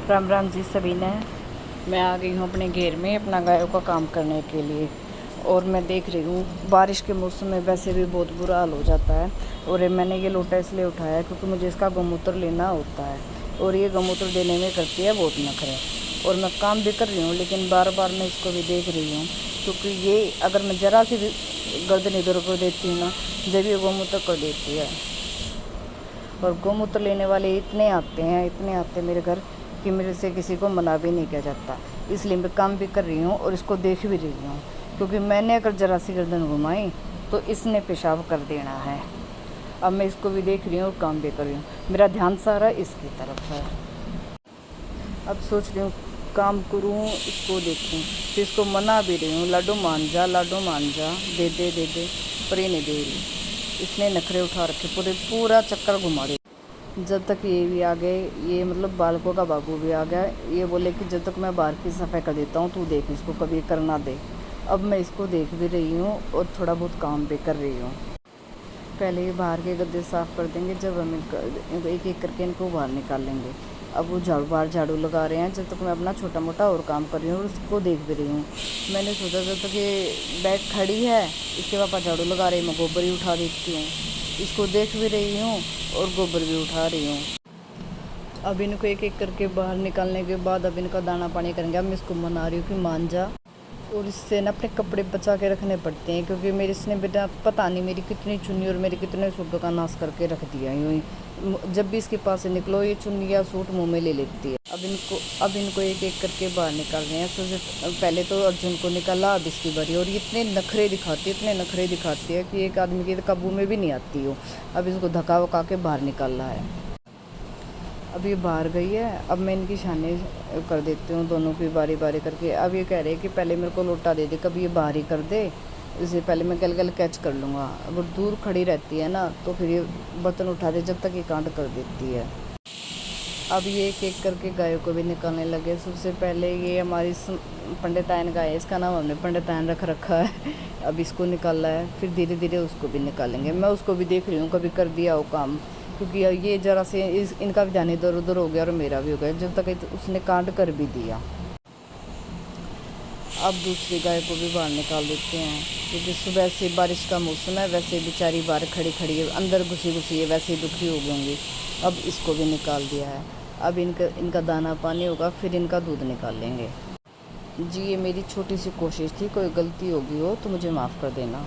राम राम जी सभी ने। मैं आ गई हूँ अपने घेर में अपना गायों का काम करने के लिए। और मैं देख रही हूँ बारिश के मौसम में वैसे भी बहुत बुरा हाल हो जाता है। और ये मैंने ये लोटा इसलिए उठाया है क्योंकि मुझे इसका गौमूत्र लेना होता है। और ये गौमूत्र देने में करती है बहुत नखरे। और मैं काम भी कर रही हूँ लेकिन बार बार मैं इसको भी देख रही हूँ क्योंकि ये अगर मैं ज़रा सी भी गर्दन इधर कर देती हूँ ना, जब ये गौमूत्र कर देती है। और गौमूत्र लेने वाले इतने आते हैं मेरे घर कि मेरे से किसी को मना भी नहीं किया जाता। इसलिए मैं काम भी कर रही हूँ और इसको देख भी रही हूँ क्योंकि मैंने अगर ज़रा सी गर्दन घुमाई तो इसने पेशाब कर देना है। अब मैं इसको भी देख रही हूँ और काम भी कर रही हूँ, मेरा ध्यान सारा इसकी तरफ है। अब सोच रही हूँ काम करूँ इसको देखूँ, फिर इसको मना भी रही हूँ, लाडो मान जा दे दे, पर ये नहीं दे रही। इसने नखरे उठा रखे, पूरा चक्कर घुमा रही। जब तक ये भी आ गए, ये मतलब बालकों का बाबू भी आ गया। ये बोले कि जब तक मैं बाहर की सफाई कर देता हूँ तू देख इसको कभी करना दे। अब मैं इसको देख भी रही हूँ और थोड़ा बहुत काम भी कर रही हूँ। पहले ये बाहर के गद्दे साफ़ कर देंगे, जब हम एक एक करके इनको बाहर निकाल लेंगे। अब वो बाहर झाड़ू लगा रहे हैं, जब तक मैं अपना छोटा मोटा और काम कर रही हूँ और उसको देख भी रही हूँ। मैंने सोचा जब तक ये बैग खड़ी है, इसके पापा झाड़ू लगा रहे हैं, मैं गोबर ही उठा देती हूँ। इसको देख भी रही हूँ और गोबर भी उठा रही हूँ। अब इनको एक एक करके बाहर निकालने के बाद अब इनका दाना पानी करेंगे। अब मैं इसको मना रही हूँ कि मान जा। और इससे ना अपने कपड़े बचा के रखने पड़ते हैं क्योंकि मेरे इसने बेटा पता नहीं मेरी कितनी चुन्नी और मेरे कितने सूटों का नाश करके रख दिया यूँ ही। जब भी इसके पास से निकलो ये चुन्नी या सूट मुँह में ले लेती है। अब इनको एक एक करके बाहर निकाल रहे हैं। सबसे पहले तो अर्जुन को निकाला, अब इसकी बारी। और ये इतने नखरे दिखाती है कि एक आदमी के काबू में भी नहीं आती हो। अब इसको धक्का वका के बाहर निकाल रहा है। अब ये बाहर गई है, अब मैं इनकी शाने कर देती हूँ दोनों की बारी बारी करके। अब ये कह रहे हैं कि पहले मेरे को लोटा दे दे, कभी ये बाहर ही कर दे, इससे पहले मैं गल कैच कर लूँगा। अगर दूर खड़ी रहती है ना तो फिर ये बर्तन उठा दे, जब तक ये कांड कर देती है। अब ये एक एक करके गायों को भी निकालने लगे। सबसे पहले ये हमारी पंडितायन गाय है, इसका नाम हमने पंडितायन रख रखा है। अब इसको निकाला है, फिर धीरे धीरे उसको भी निकालेंगे। मैं उसको भी देख रही हूँ कभी कर दिया हो काम, क्योंकि ये ज़रा से इनका भी ध्यान इधर उधर हो गया और मेरा भी हो गया, जब तक उसने कांड कर भी दिया। अब दूसरी गाय को भी बाहर निकाल देते हैं क्योंकि सुबह से बारिश का मौसम है, वैसे बेचारी बाहर खड़ी है, अंदर घुसी है, वैसे ही दुखी हो गई होंगी। अब इसको भी निकाल दिया है। अब इनका दाना पानी होगा, फिर इनका दूध निकाल लेंगे। जी ये मेरी छोटी सी कोशिश थी, कोई गलती होगी हो तो मुझे माफ़ कर देना।